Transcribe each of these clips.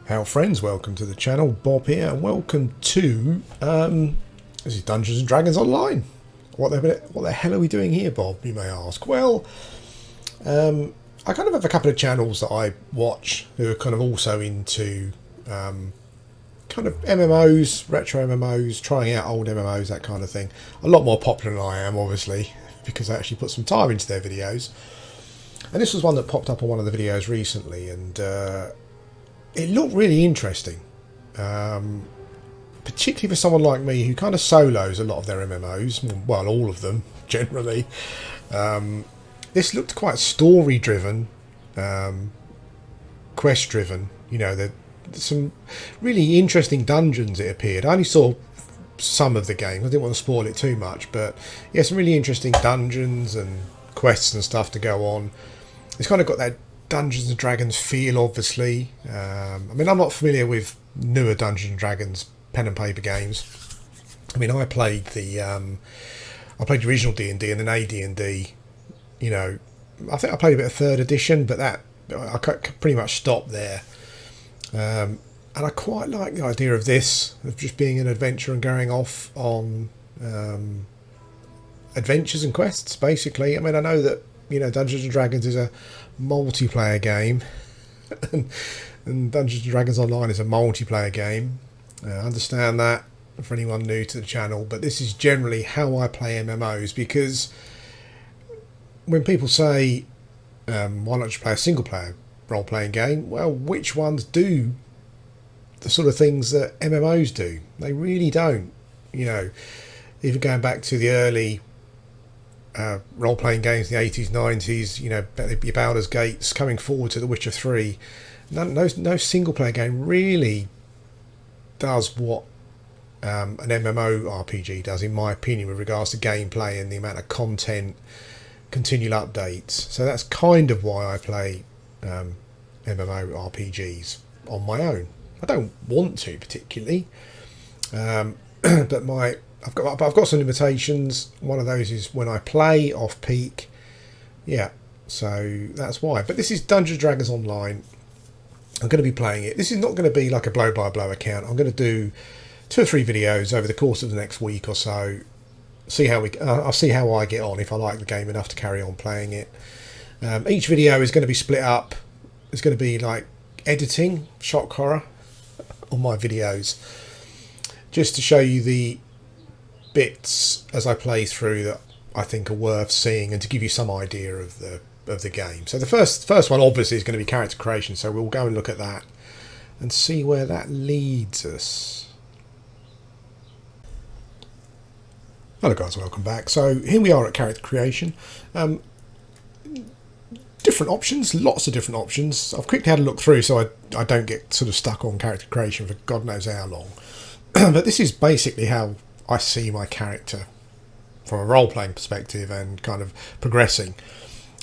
How friends, welcome to the channel. Bob here, and welcome to this is Dungeons and Dragons Online. What the hell are we doing here, Bob? You may ask. Well, I kind of have a couple of channels that I watch who are kind of also into kind of MMOs, retro MMOs, trying out old MMOs, that kind of thing. A lot more popular than I am, obviously, because I actually put some time into their videos. And this was one that popped up on one of the videos recently, and it looked really interesting, particularly for someone like me who kind of solos a lot of their MMOs, well, all of them generally. This looked quite story driven, quest driven. You know, there's some really interesting dungeons, it appeared. I only saw some of the game, I didn't want to spoil it too much, but yeah, some really interesting dungeons and quests and stuff to go on. It's kind of got that Dungeons and Dragons feel, obviously. I mean, I'm not familiar with newer Dungeons and Dragons pen and paper games. I mean, I played the original D&D and then AD&D. You know, I think I played a bit of third edition, but that I pretty much stopped there. And I quite like the idea of this, of just being an adventure and going off on adventures and quests, basically. I mean, I know that, you know, Dungeons and Dragons is a multiplayer game, and Dungeons and Dragons Online is a multiplayer game. I understand that for anyone new to the channel, but this is generally how I play MMOs, because when people say, why not just play a single player role-playing game? Well, which ones do the sort of things that MMOs do? They really don't. You know, even going back to the early role-playing games in the 80s, 90s, you know, your Baldur's Gates, coming forward to The Witcher 3. No single-player game really does what an MMO RPG does, in my opinion, with regards to gameplay and the amount of content, continual updates. So that's kind of why I play MMO RPGs on my own. I don't want to particularly, but I've got some limitations. One of those is when I play off peak. Yeah, so that's why. But this is Dungeons and Dragons Online. I'm going to be playing it. This is not going to be like a blow-by-blow account. I'm going to do 2 or 3 videos over the course of the next week or so. I'll see how I get on, if I like the game enough to carry on playing it. Each video is going to be split up. It's going to be like editing, shock horror, on my videos, just to show you the bits as I play through that I think are worth seeing, and to give you some idea of the game. So the first one obviously is going to be character creation, so we'll go and look at that and see where that leads us. Hello guys, welcome back. So here we are at character creation. Different options, lots of different options. I've quickly had a look through so I don't get sort of stuck on character creation for God knows how long. But this is basically how I see my character from a role-playing perspective and kind of progressing.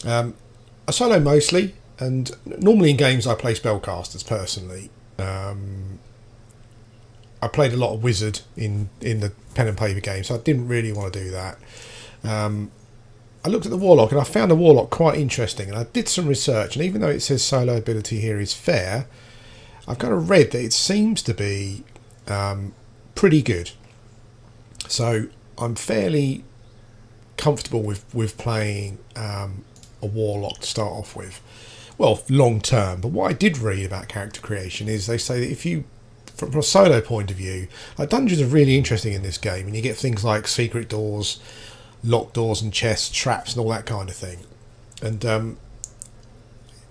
I solo mostly, and normally in games I play spellcasters personally. I played a lot of wizard in the pen and paper game, so I didn't really want to do that. I looked at the warlock and I found the warlock quite interesting, and I did some research, and even though it says solo ability here is fair, I've kind of read that it seems to be pretty good. So I'm fairly comfortable with playing a warlock to start off with. Well, long term. But what I did read about character creation is they say that if you, from a solo point of view, like, dungeons are really interesting in this game, and you get things like secret doors, locked doors and chests, traps and all that kind of thing. And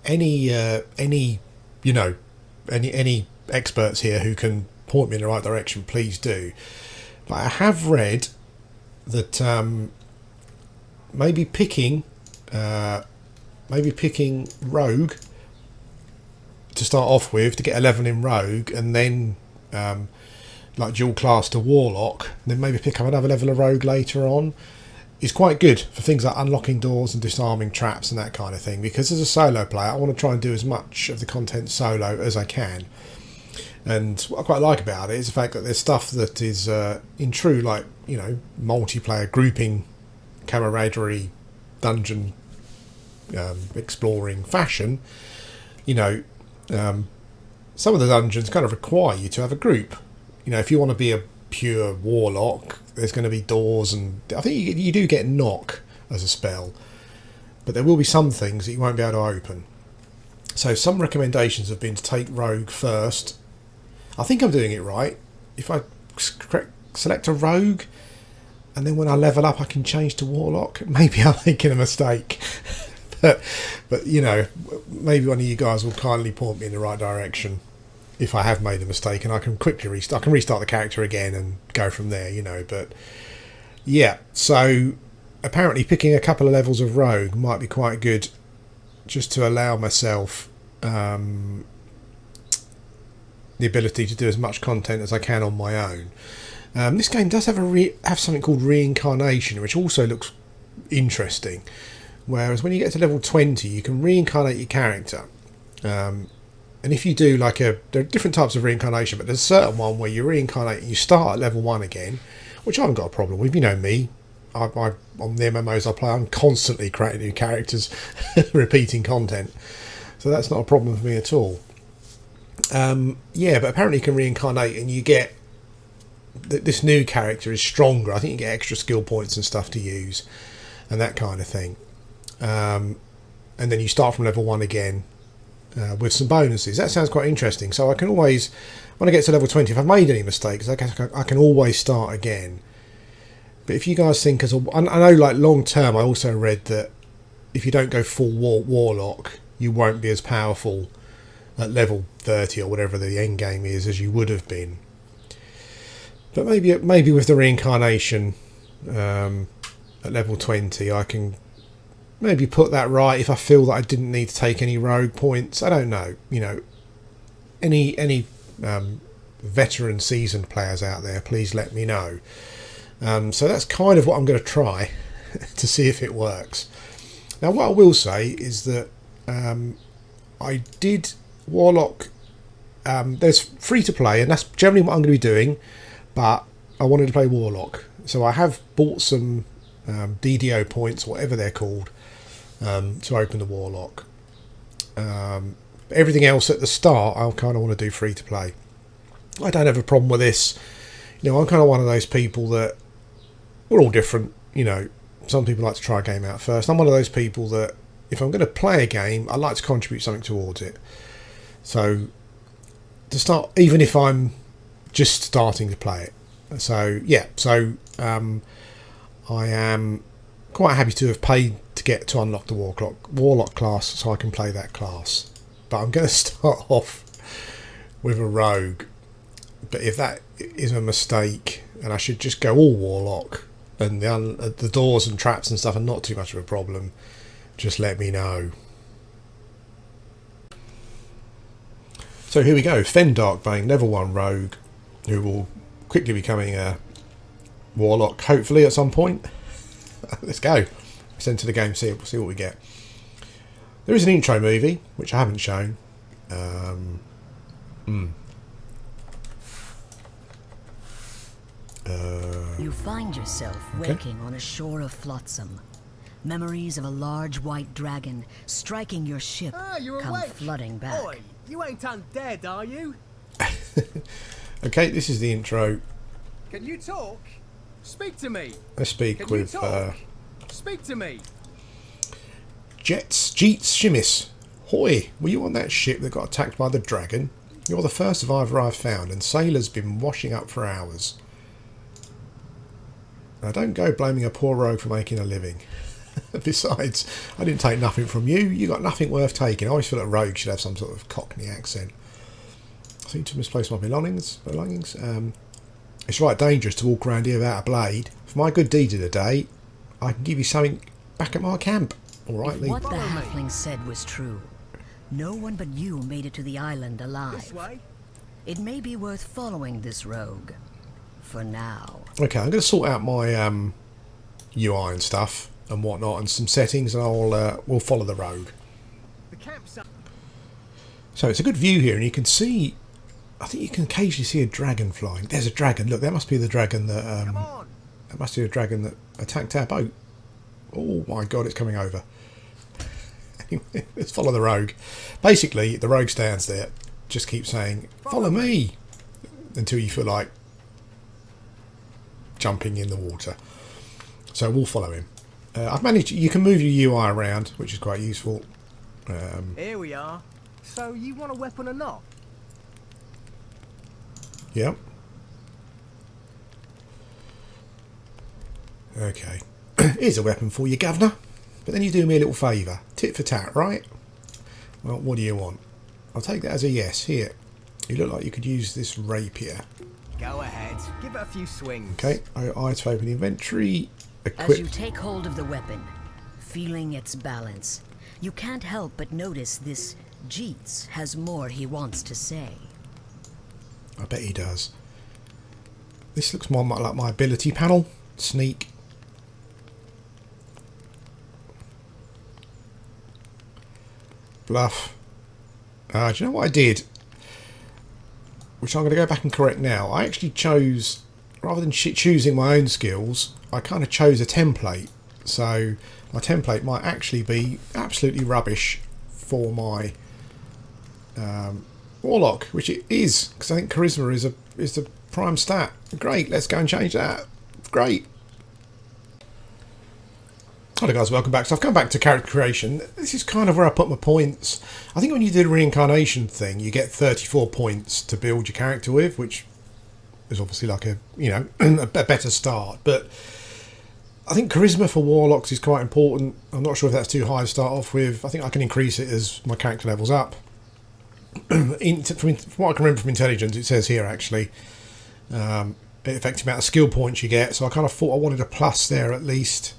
any experts here who can point me in the right direction, please do. But I have read that maybe picking rogue to start off with, to get a level in rogue, and then like dual class to warlock, and then maybe pick up another level of rogue later on, is quite good for things like unlocking doors and disarming traps and that kind of thing. Because as a solo player, I want to try and do as much of the content solo as I can. And what I quite like about it is the fact that there's stuff that is in true, like, you know, multiplayer grouping, camaraderie, dungeon exploring fashion. You know, some of the dungeons kind of require you to have a group. You know, if you want to be a pure warlock, there's going to be doors, and I think you do get knock as a spell, but there will be some things that you won't be able to open. So some recommendations have been to take rogue first. I think I'm doing it right. If I select a rogue, and then when I level up I can change to warlock, maybe I'm making a mistake. but you know, maybe one of you guys will kindly point me in the right direction if I have made a mistake, and I can quickly restart. I can restart the character again and go from there, you know. But yeah, so apparently picking a couple of levels of rogue might be quite good, just to allow myself the ability to do as much content as I can on my own. This game does have have something called reincarnation, which also looks interesting. Whereas when you get to level 20, you can reincarnate your character. And if you do there are different types of reincarnation, but there's a certain one where you reincarnate and you start at level 1 again, which I haven't got a problem with. You know me. On the MMOs I play, I'm constantly creating new characters, repeating content. So that's not a problem for me at all. Yeah, but apparently you can reincarnate and you get... this new character is stronger. I think you get extra skill points and stuff to use and that kind of thing. And then you start from level 1 again with some bonuses. That sounds quite interesting. So I can always, when I get to level 20, if I've made any mistakes, I can always start again. But if you guys think, I know like long term, I also read that if you don't go full warlock, you won't be as powerful at level 30 or whatever the end game is as you would have been. But maybe with the reincarnation at level 20, I can maybe put that right if I feel that I didn't need to take any rogue points. I don't know. You know, any veteran seasoned players out there, please let me know. So that's kind of what I'm going to try to see if it works. Now what I will say is that I did Warlock. There's free to play, and that's generally what I'm going to be doing, but I wanted to play Warlock, so I have bought some DDO points, whatever they're called, to open the Warlock. Everything else at the start I kind of want to do free to play. I don't have a problem with this. You know, I'm kind of one of those people that we're all different. You know, some people like to try a game out first. I'm one of those people that if I'm going to play a game, I like to contribute something towards it. So to start, even if I'm just starting to play it. So yeah, I am quite happy to have paid to unlock the Warlock class so I can play that class. But I'm going to start off with a rogue. But if that is a mistake and I should just go all Warlock and the doors and traps and stuff are not too much of a problem, just let me know. So here we go, Fen Darkbane, level 1 rogue, who will quickly becoming a Warlock, hopefully at some point. Let's go. Let's enter the game, see what we get. There is an intro movie, which I haven't shown. You find yourself waking on a shore of flotsam. Memories of a large white dragon striking your ship come flooding back. Oi, you ain't undead, are you? Okay, this is the intro. Can you talk? Speak to me. Let's speak Can with you talk? Speak to me. Jeets Shimis. Hoy, were you on that ship that got attacked by the dragon? You're the first survivor I've found, and sailors been washing up for hours. Now don't go blaming a poor rogue for making a living. Besides, I didn't take nothing from you. You got nothing worth taking. I always feel that rogue should have some sort of Cockney accent. I seem to misplace my belongings. It's right dangerous to walk around here without a blade. For my good deed of the day, I can give you something back at my camp. All right, If what the halfling said was true, no one but you made it to the island This alive. way. It may be worth following this rogue. For now. Okay, I'm going to sort out my UI and stuff and whatnot, and some settings, and we'll follow the rogue. The campsite. So it's a good view here, and you can see. I think you can occasionally see a dragon flying. There's a dragon. Look, that must be the dragon that. Come on. That must be the dragon that attacked our boat. Oh my god, it's coming over. Anyway, let's follow the rogue. Basically, the rogue stands there, just keep saying, follow me, until you feel like jumping in the water. So we'll follow him. I've managed, you can move your UI around, which is quite useful. Here we are. So you want a weapon or not? Yep. Okay. Here's a weapon for you, governor. But then you do me a little favour. Tit for tat, right? Well, what do you want? I'll take that as a yes. Here. You look like you could use this rapier. Go ahead. Give it a few swings. Okay. I to open the inventory. As you take hold of the weapon, feeling its balance, you can't help but notice this Jeets has more he wants to say. I bet he does. This looks more like my ability panel. Sneak. Bluff. Do you know what I did? Which I'm going to go back and correct now. I actually chose, rather than choosing my own skills, I kind of chose a template. So my template might actually be absolutely rubbish for my Warlock, which it is, because I think Charisma is the prime stat. Great, let's go and change that. Great. Hello guys, welcome back. So I've come back to character creation. This is kind of where I put my points. I think when you do the reincarnation thing, you get 34 points to build your character with, which is obviously like a, you know, a better start. But I think charisma for warlocks is quite important. I'm not sure if that's too high to start off with. I think I can increase it as my character levels up. From what I can remember from intelligence, it says here actually, it affects the amount of skill points you get. So I kind of thought I wanted a plus there at least.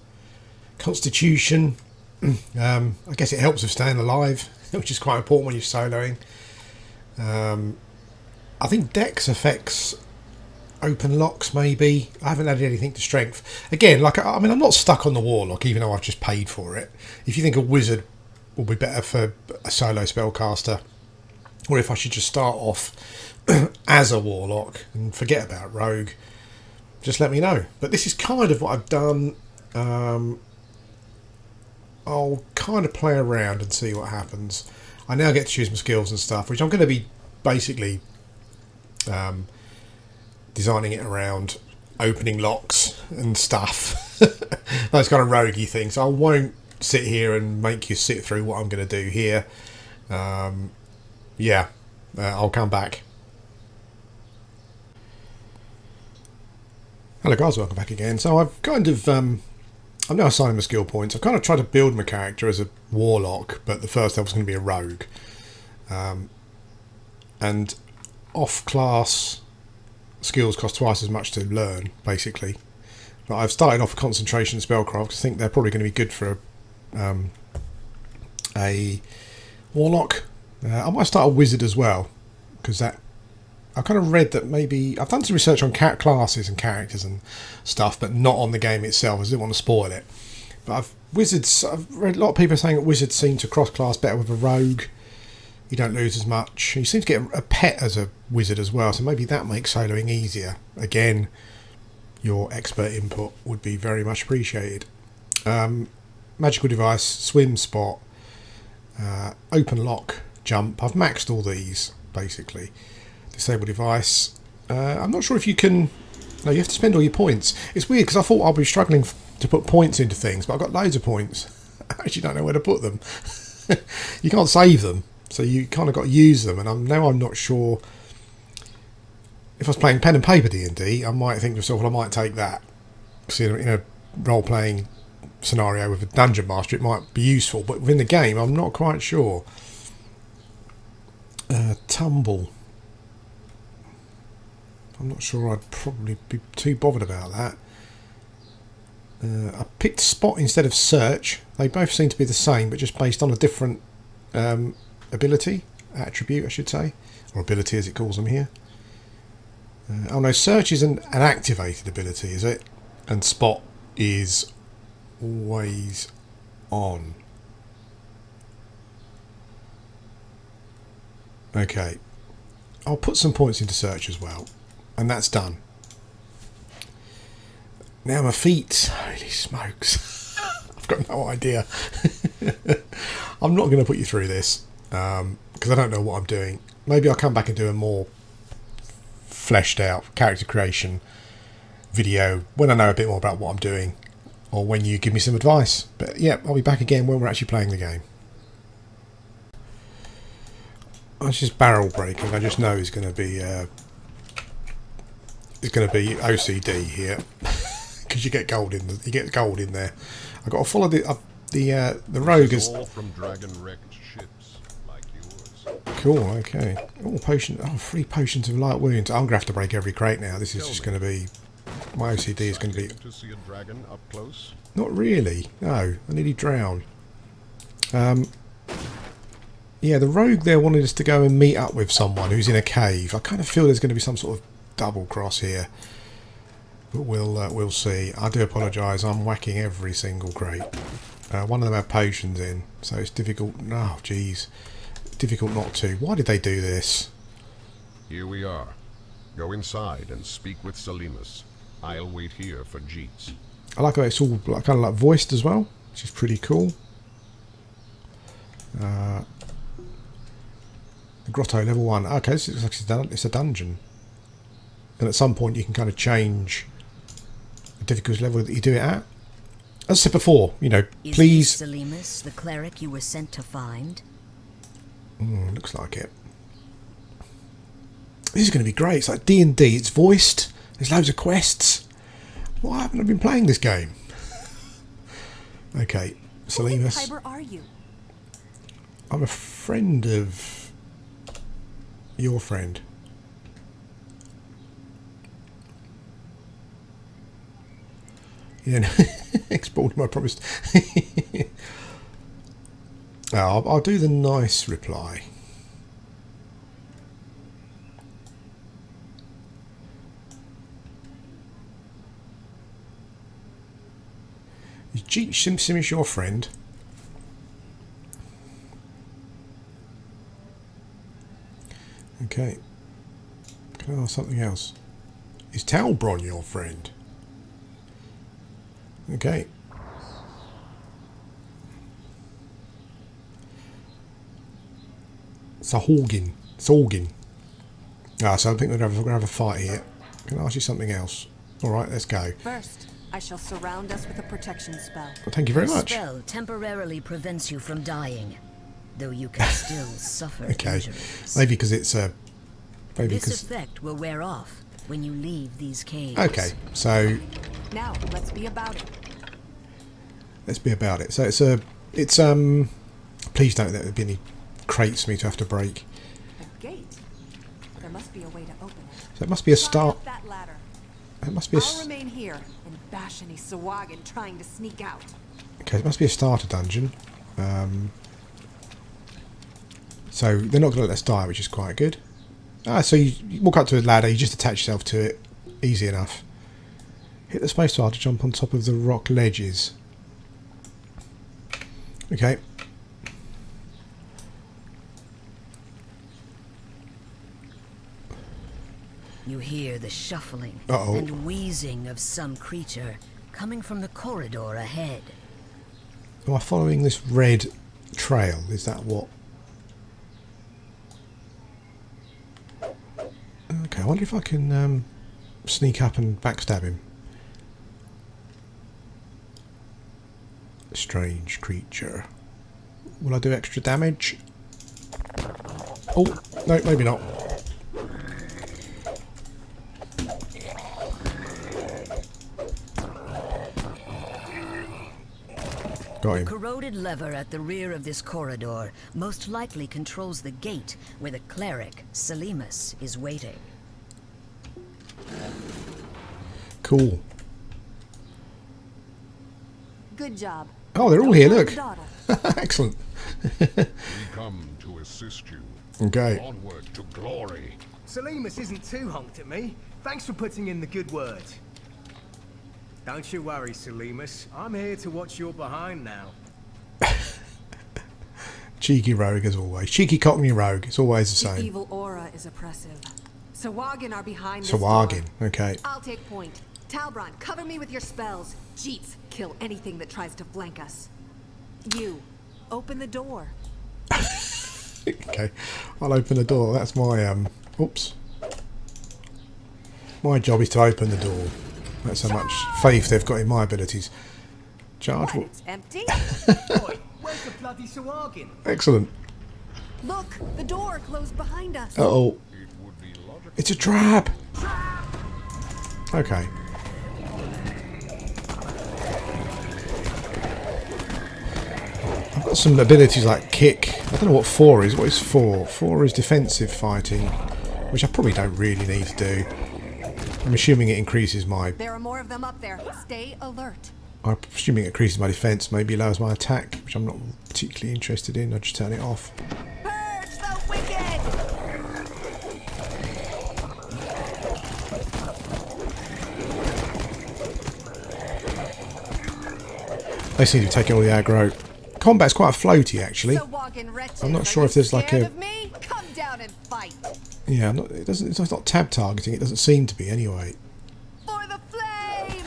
Constitution, I guess it helps with staying alive, which is quite important when you're soloing. I think Dex affects open locks maybe. I haven't added anything to strength. Again, like I mean, I'm not stuck on the warlock, even though I've just paid for it. If you think a wizard will be better for a solo spellcaster, or if I should just start off as a warlock and forget about rogue, just let me know. But this is kind of what I've done. I'll kind of play around and see what happens. I now get to choose my skills and stuff, which I'm going to be basically designing it around opening locks and stuff. Those kind of roguey things. I won't sit here and make you sit through what I'm going to do here. Yeah, I'll come back. Hello guys, welcome back again. So I've kind of I'm now assigning my skill points. I've kind of tried to build my character as a warlock, but the first level's going to be a rogue. And off-class skills cost twice as much to learn, basically. But I've started off with concentration and spellcraft, because I think they're probably going to be good for a warlock. I might start a wizard as well, because that I kind of read that maybe I've done some research on classes and characters and stuff, but not on the game itself. I didn't want to spoil it. But I've read a lot of people saying that wizards seem to cross-class better with a rogue. You don't lose as much. You seem to get a pet as a wizard as well, so maybe that makes soloing easier. Again, your expert input would be very much appreciated. Magical device, swim spot, open lock, jump. I've maxed all these basically. Disable device. I'm not sure if you can. No, you have to spend all your points. It's weird because I thought I'll be struggling to put points into things, but I've got loads of points. I actually don't know where to put them. You can't save them, so you kind of got to use them. And I'm not sure. If I was playing pen and paper D&D, I might think to myself, well, I might take that. Because in a role-playing scenario with a dungeon master, it might be useful. But within the game, I'm not quite sure. Tumble. I'm not sure I'd probably be too bothered about that. I picked spot instead of search. They both seem to be the same, but just based on a different ability, attribute I should say, or ability as it calls them here. Oh no, search is an activated ability, is it? And spot is always on. Okay, I'll put some points into search as well. And that's done. Now my feet. Holy smokes. I've got no idea. I'm not going to put you through this. because I don't know what I'm doing. Maybe I'll come back and do a more fleshed out character creation video when I know a bit more about what I'm doing, or when you give me some advice. But yeah, I'll be back again when we're actually playing the game. It's just barrel breaking. I just know it's going to be OCD here because you get gold in there. I've got to follow the rogue is all from dragon-wrecked ships like yours. cool. Okay. Oh, potion. Oh, 3 potions of light wounds. I'm gonna have to break every crate now. This is just going to be my OCD is going to be. To see a dragon up close? Not really. No, I nearly drowned. Yeah, the rogue there wanted us to go and meet up with someone who's in a cave. I kind of feel there's going to be some sort of double cross here, but we'll see. I do apologise. I'm whacking every single crate. One of them had potions in, so it's difficult. Oh, jeez, difficult not to. Why did they do this? Here we are. Go inside and speak with Selimus. I'll wait here for Jeets. I like how it's all kind of like voiced as well, which is pretty cool. The grotto level 1. Okay, this looks like it's a dungeon, and at some point you can kind of change the difficulty level that you do it at. As I said before, you know, please. Is this Selimus, the cleric you were sent to find? Looks like it. This is going to be great. It's like D&D. It's voiced. There's loads of quests. Why haven't I been playing this game? Okay, Selimus. What type are you? I'm a friend of your friend. Yeah, exported my promise. I'll do the nice reply. Is Jeet Simpson your friend? Okay. Can I ask something else? Is Talbron your friend? Okay. Sahorgin. Ah, so I think we're going to have a fight here. Can I ask you something else? Alright, let's go. First, I shall surround us with a protection spell. Well, thank you very The much. spell temporarily prevents you from dying, though you can still suffer Okay. injuries. Maybe because it's maybe This because. effect will wear off when you leave these caves. Okay, so Now, let's be about it. let's be about it. So it's please don't let there be any crates for me to have to break. A gate. There must be a way to open it. So it must be a Climb start. up that ladder. It must be a. I'll remain here and bash any Sawagan trying to sneak out. Okay, it must be a starter dungeon. So they're not going to let us die, which is quite good. So you walk up to a ladder, you just attach yourself to it. Easy enough. Hit the spacebar to jump on top of the rock ledges. Okay. You hear the shuffling Uh-oh. and wheezing of some creature coming from the corridor ahead. Am I following this red trail? Is that what? Okay, I wonder if I can sneak up and backstab him. Strange creature. Will I do extra damage? Oh, no, maybe not. Got him. Corroded lever at the rear of this corridor most likely controls the gate where the cleric, Selimus, is waiting. Cool. Good job. Oh, they're all Don't here, tell look. the daughter. Excellent. We come to assist you. Okay. Onward to glory. Selimus isn't too honked at me. Thanks for putting in the good word. Don't you worry, Selimus. I'm here to watch your behind now. Cheeky rogue as always. Cheeky cockney rogue. It's always the The same. evil aura is oppressive. Sawagan are behind this door. Sawagan. Okay. I'll take point. Talbron, cover me with your spells. Jeets, kill anything that tries to flank us. You, open the door. Okay, I'll open the door. That's my oops. My job is to open the door. That's how much faith they've got in my abilities. Charge. What? It's empty? Boy, where's the bloody Sahuagin? Excellent. Look, the door closed behind us. Uh-oh. It's a trap. Okay. I've got some abilities like kick. I don't know what 4 is. What is 4? 4 is defensive fighting, which I probably don't really need to do. I'm assuming it increases my... There are more of them up there. Stay alert. I'm assuming it increases my defense, maybe lowers my attack, which I'm not particularly interested in. I'll just turn it off. Purge the wicked! They seem to be taking all the aggro. Combat's quite floaty, actually. Sahuagin wretches, I'm not are sure you if there's like scared a... of me? Come down and fight. Yeah, it's not tab targeting. It doesn't seem to be, anyway. For the flame!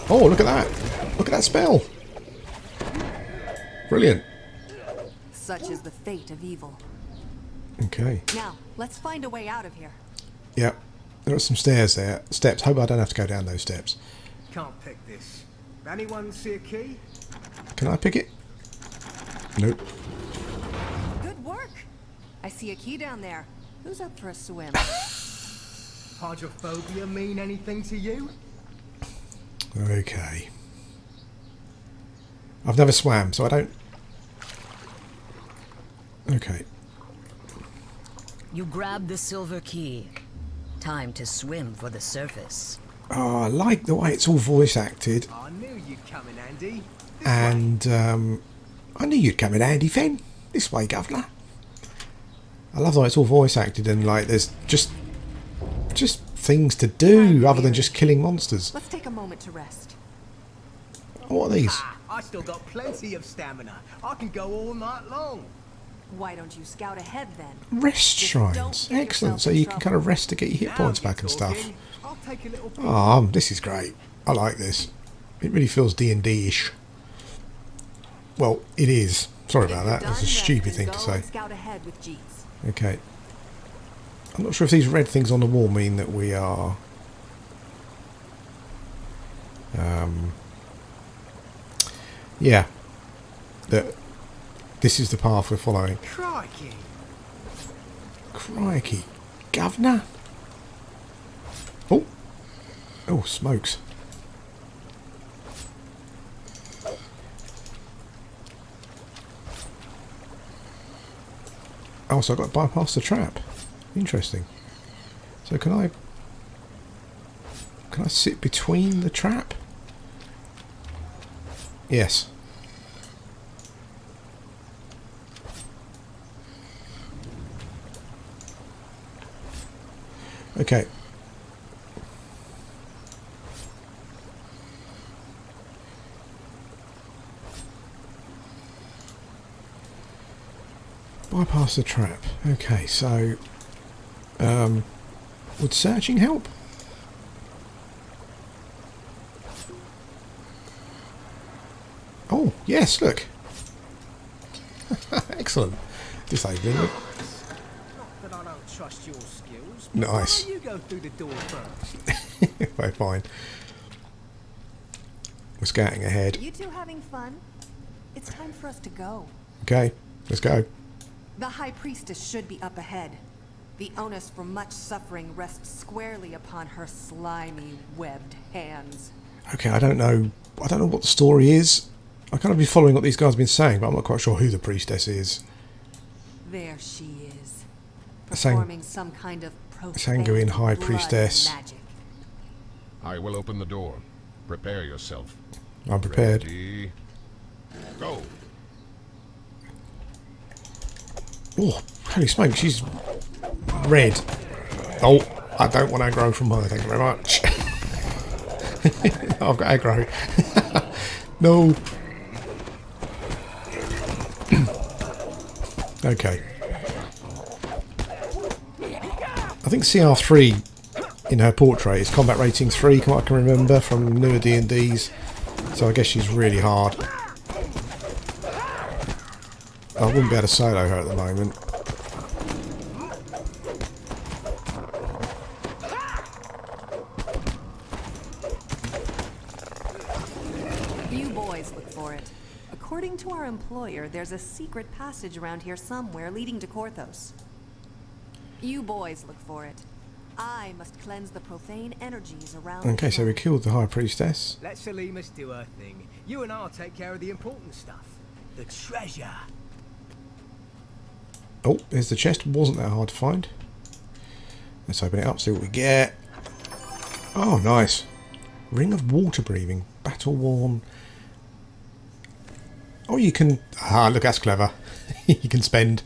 Oh, look at that. Look at that spell. Brilliant. Such is the fate of evil. Okay. Now, let's find a way out of here. Yep. There are some stairs there. Steps. Hope I don't have to go down those steps. Can't pick this. Anyone see a key? Can I pick it? Nope. Good work. I see a key down there. Who's up for a swim? Hydrophobia mean anything to you? Okay. I've never swam, so I don't... Okay. You grab the silver key. Time to swim for the surface. Oh, I like the way it's all voice acted. I knew you'd come in handy. And I knew you'd come in handy, Fen. This way, Governor. I love the way it's all voice acted and like there's just things to do other than just killing monsters. Let's take a moment to rest. What are these? Ah, I still got plenty of stamina. I can go all night long. Why don't you scout ahead then? Rest Just shrines. don't get Excellent. yourself So in you can trouble. kind of rest to get your hit Now points you're back and stuff. talking. I'll take a little peek. Oh, this is great. I like this. It really feels D&D-ish. Well, it is. Sorry about that. That's a stupid thing to say. Scout ahead with Jeets. Okay. I'm not sure if these red things on the wall mean that we are... yeah. That this is the path we're following. Crikey. Crikey. Governor? Oh. Oh, smokes. Oh, so I've got to bypass the trap. Interesting. So can I sit between the trap? Yes. Okay. Bypass the trap. Okay, so would searching help? Oh, yes, look. Excellent. Disabling it. Not that I don't trust your skills. but Nice. Why don't you go through the door first? Very fine. We're scouting ahead. You two having fun? It's time for us to go. Okay, let's go. The High Priestess should be up ahead. The onus for much suffering rests squarely upon her slimy, webbed hands. Okay, I don't know what the story is. I kind of be following what these guys have been saying, but I'm not quite sure who the priestess is. There she is, Sang- performing some kind of profane Sanguine High blood Priestess. magic. I will open the door. Prepare yourself. I'm prepared. Ready. Go. Oh, holy smoke, she's red. Oh, I don't want aggro from her, thank you very much. I've got aggro. No. Okay. I think CR3 in her portrait is combat rating 3, from what I can remember from newer D&Ds. So I guess she's really hard. I wouldn't be able to solo her at the moment. You boys look for it. According to our employer, there's a secret passage around here somewhere leading to Korthos. You boys look for it. I must cleanse the profane energies around. Okay, so we killed the High Priestess. Let Selimus do her thing. You and I'll take care of the important stuff. The treasure. Oh, there's the chest. Wasn't that hard to find. Let's open it up, see what we get. Oh, nice. Ring of water breathing. Battle worn. Oh, you can... Ah, look, that's clever. You can spend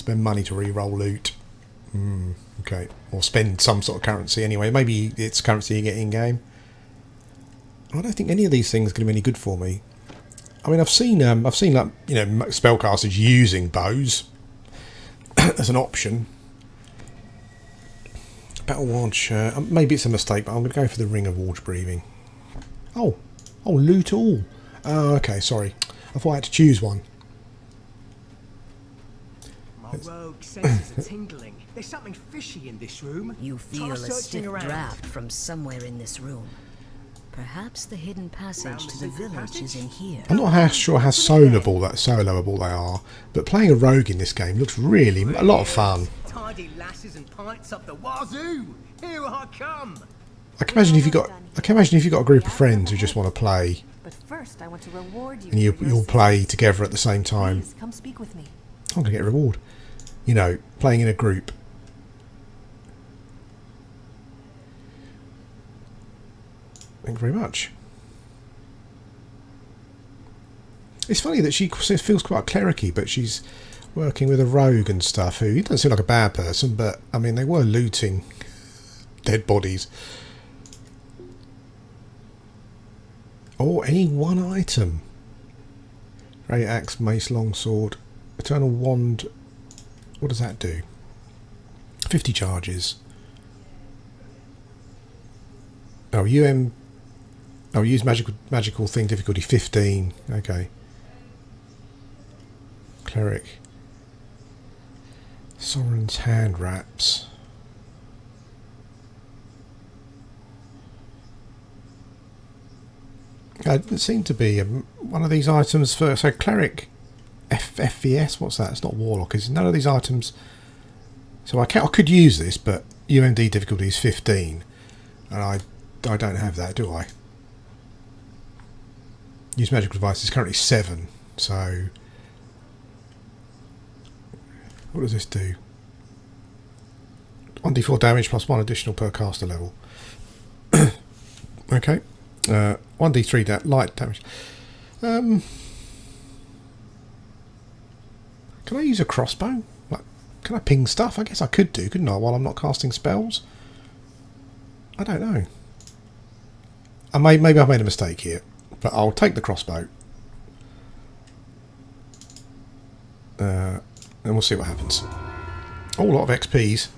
money to re-roll loot. Okay. Or spend some sort of currency anyway. Maybe it's currency you get in-game. I don't think any of these things are going to be any good for me. I mean, I've seen like, you know, spellcasters using bows as an option. Battle worn shirt. Maybe it's a mistake, but I'm going to go for the Ring of Water Breathing. Oh, loot all. Oh, okay, sorry. I thought I had to choose one. My rogue senses are tingling. There's something fishy in this room. You feel Try a searching stiff around. draft from somewhere in this room. Perhaps the hidden passage to the village is in here. I'm not sure how soloable they are, but playing a rogue in this game looks really a lot of fun. Tidy lasses and pints up the wazoo. Here I come. I can imagine if you got a group of friends who just want to play, But first, I want to reward you. and for your you'll play service. together at the same time. Please come speak with me. I'm gonna get a reward. You know, playing in a group. Thank you very much. It's funny that she feels quite clericy, but she's working with a rogue and stuff who doesn't seem like a bad person, but I mean they were looting dead bodies. Oh, any one item. Great axe, mace, longsword, eternal wand. What does that do? 50 charges. Oh, Oh, use magical thing difficulty 15. Okay. Cleric. Sovereign's hand wraps. It seemed to be one of these items for... So cleric FVS, what's that? It's not warlock. Is none of these items... So I could use this, but UMD difficulty is 15. And I don't have that, do I? Use magical device is currently 7, so what does this do? 1d4 damage plus 1 additional per caster level. Okay, 1d3 light damage. Can I use a crossbow? Like, can I ping stuff? I guess I could do, couldn't I, while I'm not casting spells? I don't know. Maybe I've made a mistake here. But I'll take the crossbow. And we'll see what happens. Oh, a lot of XPs.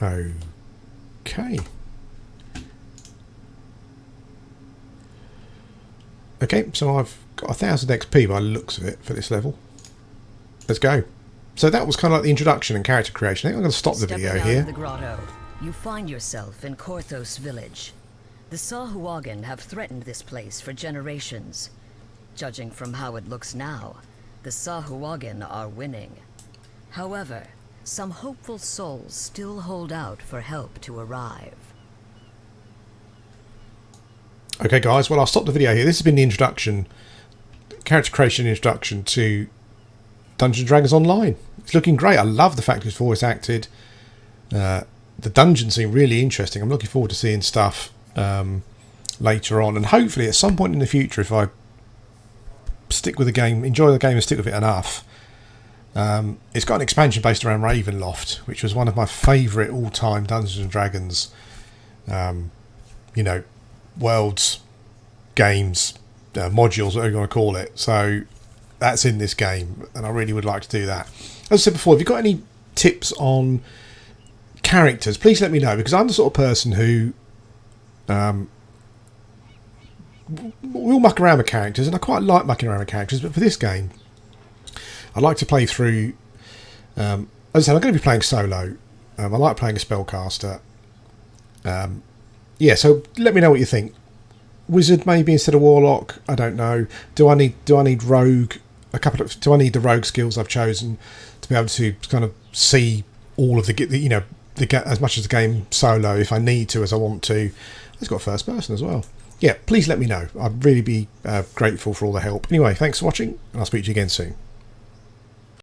Okay. Okay, so I've got 1,000 XP by the looks of it for this level. Let's go. So that was kind of like the introduction and character creation. I think I'm going to stop the video Stepping out here. of the grotto, you find yourself in Korthos village. The Sahuagin have threatened this place for generations. Judging from how it looks now, the Sahuagin are winning. However, some hopeful souls still hold out for help to arrive. Okay guys, well I'll stop the video here. This has been the introduction, character creation introduction to Dungeons & Dragons Online. It's looking great. I love the fact it's voice acted. The dungeons seem really interesting. I'm looking forward to seeing stuff later on, and hopefully at some point in the future, if I stick with the game, enjoy the game and stick with it enough, it's got an expansion based around Ravenloft, which was one of my favourite all-time Dungeons & Dragons you know, worlds, games, modules, whatever you want to call it. So that's in this game, and I really would like to do that. As I said before, if you've got any tips on characters, please let me know, because I'm the sort of person who will muck around with characters, and I quite like mucking around with characters, but for this game I'd like to play through, as I said, I'm going to be playing solo. I like playing a spellcaster. Yeah, so let me know what you think. Wizard maybe instead of warlock, I don't know. Do I need rogue? Do I need the rogue skills I've chosen to be able to kind of see all of the as much as the game solo if I need to, as I want to. It's got first person as well. Yeah, please let me know. I'd really be grateful for all the help. Anyway, thanks for watching, and I'll speak to you again soon.